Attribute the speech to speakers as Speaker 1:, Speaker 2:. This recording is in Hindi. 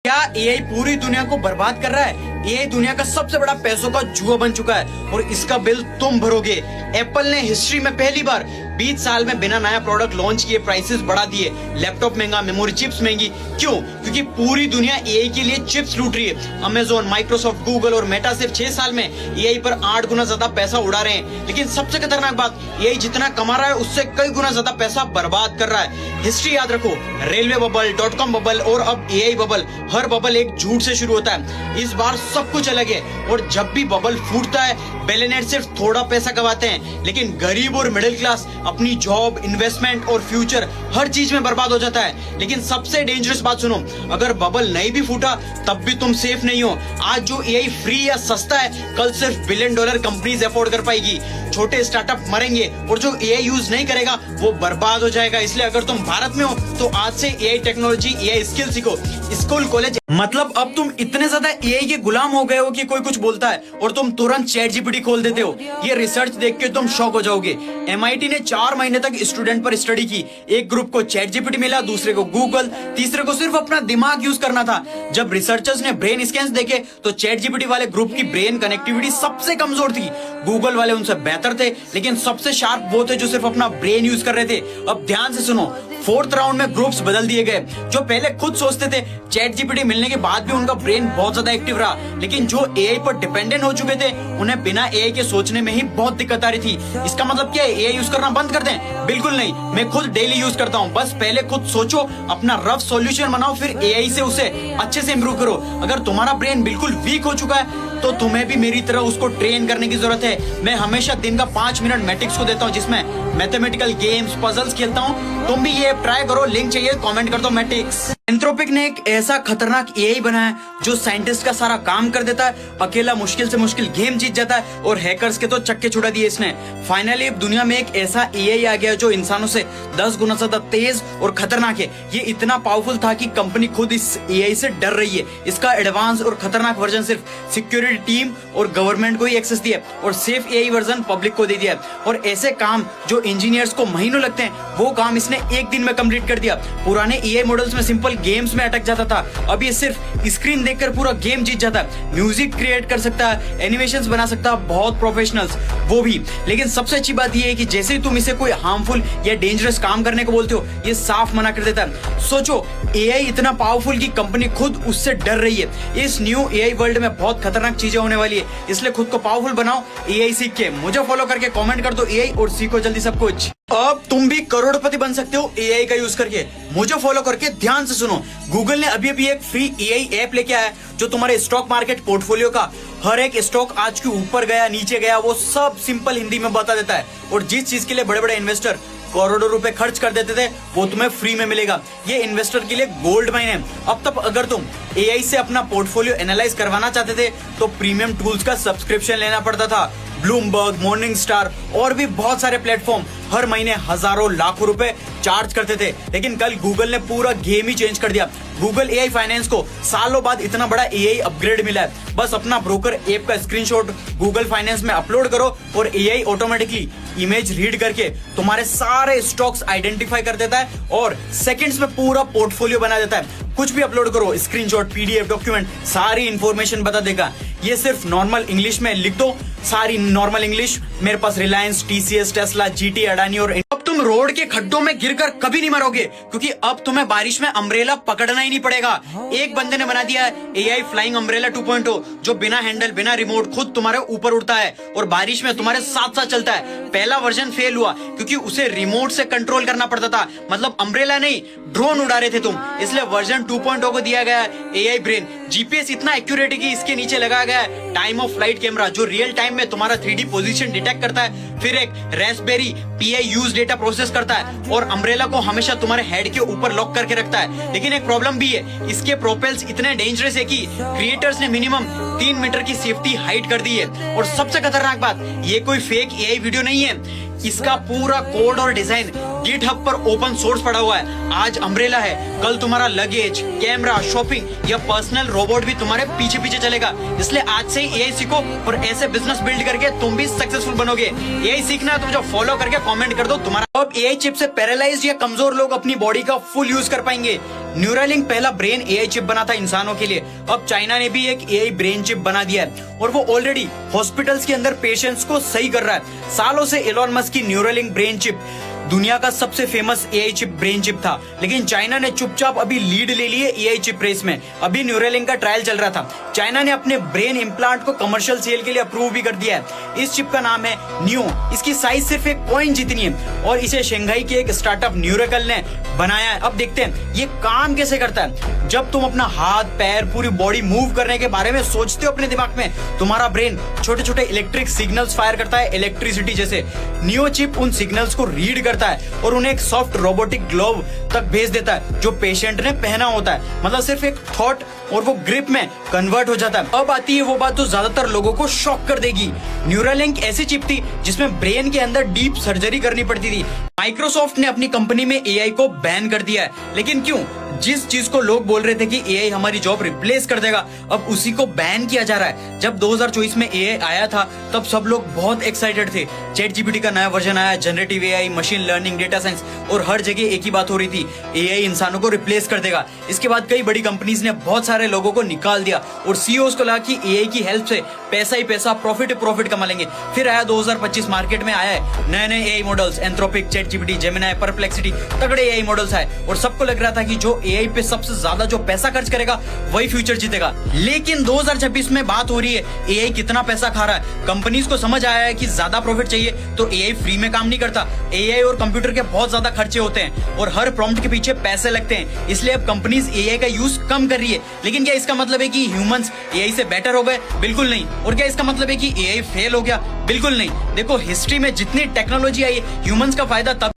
Speaker 1: क्या एआई पूरी दुनिया को बर्बाद कर रहा है? एआई दुनिया का सबसे बड़ा पैसों का जुआ बन चुका है और इसका बिल तुम भरोगे। एप्पल ने हिस्ट्री में पहली बार 20 साल में बिना नया प्रोडक्ट लॉन्च किए प्राइसेस बढ़ा दिए। लैपटॉप महंगा, मेमोरी चिप्स महंगी। क्यों? क्योंकि पूरी दुनिया एआई के लिए चिप्स लूट रही है। अमेजोन, माइक्रोसॉफ्ट, गूगल और मेटा सिर्फ 6 साल में एआई पर 8 गुना ज्यादा पैसा उड़ा रहे हैं। लेकिन सबसे खतरनाक बात, एआई जितना कमा रहा है उससे कई गुना ज्यादा पैसा बर्बाद कर रहा है। हिस्ट्री याद रखो, रेलवे बबल, .com बबल और अब एआई बबल, हर बबल एक झूठ से शुरू होता है। इस बार सब कुछ अलग है और जब भी बबल फूटता है बिलियनर सिर्फ थोड़ा पैसा कमाते हैं, लेकिन गरीब और मिडिल क्लास अपनी जॉब, इन्वेस्टमेंट और फ्यूचर हर चीज में बर्बाद हो जाता है। लेकिन सबसे डेंजरस बात सुनो, अगर बबल नहीं भी फूटा तब भी तुम सेफ नहीं हो। आज जो एआई फ्री या सस्ता है, कल सिर्फ $1 बिलियन कंपनीज अफोर्ड कर पाएगी। छोटे स्टार्टअप मरेंगे और जो एआई यूज नहीं करेगा वो बर्बाद हो जाएगा। इसलिए अगर तुम भारत में हो तो आज से एआई टेक्नोलॉजी, एआई स्किल सीखो। स्कूल, कॉलेज, मतलब अब तुम इतने ज्यादा एआई के गुलाम हो गए हो कि कोई कुछ बोलता है और तुम तुरंत चैट जीपीटी खोल देते हो। ये रिसर्च देख के तुम शॉक हो जाओगे। एमआईटी ने 4 महीने तक स्टूडेंट पर स्टडी की। एक ग्रुप को चैट जीपीटी मिला, दूसरे को गूगल, तीसरे को सिर्फ अपना दिमाग यूज करना था। जब रिसर्चर्स ने ब्रेन स्कैन्स देखे तो चैट जीपीटी वाले ग्रुप की ब्रेन कनेक्टिविटी सबसे कमजोर थी। गूगल वाले उनसे बेहतर थे, लेकिन सबसे शार्प वो थे जो सिर्फ अपना ब्रेन यूज कर रहे थे। अब ध्यान से सुनो, 4th राउंड में ग्रुप्स बदल दिए गए। जो पहले खुद सोचते थे, चैट जीपीटी मिलने के बाद भी उनका ब्रेन बहुत ज्यादा एक्टिव रहा, लेकिन जो एआई पर डिपेंडेंट हो चुके थे उन्हें बिना एआई के सोचने में ही बहुत दिक्कत आ रही थी। इसका मतलब क्या है? एआई यूज करना बंद कर दें? बिल्कुल नहीं, मैं खुद डेली यूज करता हूँ। बस पहले खुद सोचो, अपना रफ सॉल्यूशन बनाओ, फिर एआई से उसे अच्छे से इंप्रूव करो। अगर तुम्हारा ब्रेन बिल्कुल वीक हो चुका है तो तुम्हें भी मेरी तरह उसको ट्रेन करने की जरूरत है। मैं हमेशा दिन का 5 मिनट मैट्रिक्स को देता हूँ, जिसमें मैथमेटिकल गेम्स, पजल्स खेलता हूँ। तुम भी ये ट्राई करो, लिंक चाहिए कमेंट कर दो मैट्रिक्स। एंथ्रोपिक ने एक ऐसा खतरनाक एआई बनाया जो साइंटिस्ट का सारा काम कर देता है, अकेला मुश्किल से मुश्किल गेम जीत जाता है और हैकर्स के तो चक्के छुड़ा दिए इसने। फाइनली अब दुनिया में एक ऐसा एआई आ गया जो इंसानों से 10 गुना ज्यादा तेज और खतरनाक है। ये इतना पावरफुल था कि कंपनी खुद इस एआई से डर रही है। इसका एडवांस और खतरनाक वर्जन सिर्फ सिक्योरिटी टीम और गवर्नमेंट को ही एक्सेस दिया और सेफ एआई वर्जन पब्लिक को दे दिया। और ऐसे काम जो इंजीनियर्स को महीनों लगते हैं, वो काम इसने एक दिन में कंप्लीट कर दिया। पुराने एआई मॉडल्स में सिंपल गेम्स में अटक जाता था, अब ये सिर्फ स्क्रीन देखकर पूरा गेम जीत जाता है। म्यूजिक क्रिएट कर सकता है, एनिमेशंस बना सकता है, बहुत प्रोफेशनल्स वो भी। लेकिन सबसे अच्छी बात ये है कि जैसे ही तुम इसे कोई हार्मफुल या डेंजरस काम करने को बोलते हो, ये साफ मना कर देता है। सोचो, एआई इतना पावरफुल कि कंपनी खुद उससे डर रही है। इस न्यू एआई वर्ल्ड में बहुत खतरनाक चीजें होने वाली है, इसलिए खुद को पावरफुल बनाओ एआई सीख के। मुझे फॉलो करके कमेंट कर दो एआई और सीखो जल्दी सब कुछ। अब तुम भी करोड़पति बन सकते हो एआई का यूज करके। मुझे फॉलो करके ध्यान से सुनो, गूगल ने अभी अभी एक फ्री एआई ऐप लेके आया जो तुम्हारे स्टॉक मार्केट पोर्टफोलियो का हर एक स्टॉक आज के ऊपर गया, नीचे गया, वो सब सिंपल हिंदी में बता देता है। और जिस चीज के लिए बड़े बड़े इन्वेस्टर करोड़ों रुपए खर्च कर देते थे वो तुम्हें फ्री में मिलेगा। ये इन्वेस्टर के लिए गोल्ड माइन है। अब तक अगर तुम एआई से अपना पोर्टफोलियो एनालाइज करवाना चाहते थे तो प्रीमियम टूल्स का सब्सक्रिप्शन लेना पड़ता था। ब्लूमबर्ग, मॉर्निंग स्टार और भी बहुत सारे प्लेटफॉर्म हर महीने हजारों लाखों रुपए चार्ज करते थे, लेकिन कल गूगल ने पूरा गेम ही चेंज कर दिया। गूगल एआई फाइनेंस को सालों बाद इतना बड़ा एआई अपग्रेड मिला है। बस अपना ब्रोकर ऐप का स्क्रीनशॉट गूगल फाइनेंस में अपलोड करो और एआई ऑटोमेटिकली इमेज रीड करके तुम्हारे सारे स्टॉक्स आइडेंटिफाई कर देता है और सेकंड्स में पूरा पोर्टफोलियो बना देता है। कुछ भी अपलोड करो, स्क्रीनशॉट, पीडीएफ, डॉक्यूमेंट, सारी इंफॉर्मेशन बता देगा। ये सिर्फ नॉर्मल इंग्लिश में लिख दो, सारी नॉर्मल इंग्लिश। मेरे पास Reliance, TCS, Tesla, GT, Adani और अब तुम रोड के खड्डों में गिरकर कभी नहीं मरोगे, क्योंकि अब तुम्हें बारिश में अम्ब्रेला पकड़ना ही नहीं पड़ेगा। एक बंदे ने बना दिया है एआई फ्लाइंग अम्ब्रेला 2.0 जो बिना हैंडल, बिना रिमोट खुद तुम्हारे ऊपर उड़ता है और बारिश में तुम्हारे साथ साथ चलता है। पहला वर्जन फेल हुआ क्योंकि उसे रिमोट से कंट्रोल करना पड़ता था, मतलब अम्ब्रेला नहीं, ड्रोन उड़ा रहे थे तुम। इसलिए वर्जन 2.0 को दिया गया है एआई ब्रेन। जीपीएस इतना एक्यूरेट है कि इसके नीचे लगाया गया है टाइम ऑफ फ्लाइट कैमरा जो रियल टाइम में तुम्हारा 3D पोजीशन डिटेक्ट करता है। फिर एक Raspberry pi use data process करता है और अम्ब्रेला को हमेशा तुम्हारे हेड के ऊपर लॉक करके रखता है। लेकिन एक प्रॉब्लम भी है, इसके प्रोपेल्स इतने डेंजरस है कि क्रिएटर्स ने मिनिमम 3 मीटर की सेफ्टी हाइट कर दी है। और सबसे खतरनाक बात, ये कोई फेक एआई वीडियो नहीं है, इसका पूरा कोड और डिजाइन गिटहब पर ओपन सोर्स पड़ा हुआ है। आज अम्ब्रेला है, कल तुम्हारा लगेज, कैमरा, शॉपिंग या पर्सनल रोबोट भी तुम्हारे पीछे पीछे चलेगा। इसलिए आज से ही एआई सीखो और ऐसे बिजनेस बिल्ड करके तुम भी सक्सेसफुल बनोगे। एआई सीखना है तो मुझे फॉलो करके कमेंट कर दो तुम्हारा अब एआई चिप से पैरालाइज्ड या कमजोर लोग अपनी बॉडी का फुल यूज कर पाएंगे। न्यूरालिंक पहला ब्रेन एआई चिप बना था इंसानों के लिए। अब चाइना ने भी एक एआई ब्रेन चिप बना दिया है और वो ऑलरेडी हॉस्पिटल्स के अंदर पेशेंट्स को सही कर रहा है। सालों से एलॉन मस्क की न्यूरालिंक ब्रेन चिप दुनिया का सबसे famous AI chip brain chip था, लेकिन चाइना ने चुपचाप अभी लीड ले ली है एआई चिप रेस में। अभी न्यूरालिंक का ट्रायल चल रहा था। चाइना ने अपने ब्रेन इम्प्लांट को कमर्शियल सेल के लिए अप्रूव भी कर दिया है। इस चिप का नाम है नियो। इसकी साइज सिर्फ एक कॉइन जितनी है और इसे शंघाई के एक स्टार्टअप न्यूरेकल ने बनाया है। अब देखते हैं ये काम कैसे करता है। जब तुम अपना हाथ पैर पूरी बॉडी मूव करने के बारे में सोचते हो अपने दिमाग में, तुम्हारा ब्रेन छोटे छोटे इलेक्ट्रिक सिग्नल्स फायर करता है, इलेक्ट्रिसिटी जैसे। नियो चिप उन सिग्नल्स को रीड करता है और उन्हें एक सॉफ्ट रोबोटिक ग्लोव तक भेज देता है जो पेशेंट ने पहना होता है। मतलब सिर्फ एक थॉट और वो ग्रिप में कन्वर्ट हो जाता है। अब आती है वो बात जो ज्यादातर लोगों को शॉक कर देगी। न्यूरालिंक ऐसी चिप थी जिसमें ब्रेन के अंदर डीप सर्जरी करनी पड़ती थी। माइक्रोसॉफ्ट ने अपनी कंपनी में एआई को बैन कर दिया है, लेकिन क्यों? जिस चीज को लोग बोल रहे थे कि एआई हमारी जॉब रिप्लेस कर देगा, अब उसी को बैन किया जा रहा है। जब 2024 में एआई आया था तब सब लोग बहुत एक्साइटेड थे। चैट जीपीटी का नया वर्जन आया, generative AI, machine learning, data science, और हर जगह एक ही बात हो रही थी, एआई इंसानों को रिप्लेस कर देगा। इसके बाद कई बड़ी कंपनीज ने बहुत सारे लोगों को निकाल दिया और सीईओज को लगा कि एआई की हेल्प से पैसा ही पैसा, प्रॉफिट कमा लेंगे। फिर आया 2025, मार्केट में आया है नए नए AI models, Anthropic, chat GPT, Gemini, perplexity, तगड़े एआई मॉडल्स आए और सबको लग रहा था कि जो एआई पे सबसे ज्यादा जो पैसा खर्च करेगा वही फ्यूचर जीतेगा। लेकिन 2026 में बात हो रही है एआई कितना पैसा खा रहा है। कंपनीज को समझ आया है कि ज्यादा प्रॉफिट चाहिए तो एआई फ्री में काम नहीं करता। एआई और कंप्यूटर के बहुत ज्यादा खर्चे होते हैं और हर प्रॉम्प्ट के पीछे पैसे लगते हैं, इसलिए अब कंपनीज एआई का यूज कम कर रही है। लेकिन क्या इसका मतलब है कि ह्यूमंस एआई से बेटर हो गए? बिल्कुल नहीं। और क्या इसका मतलब है कि एआई फेल हो गया? बिल्कुल नहीं। देखो, हिस्ट्री में जितनी टेक्नोलॉजी आई, ह्यूमंस का फायदा तब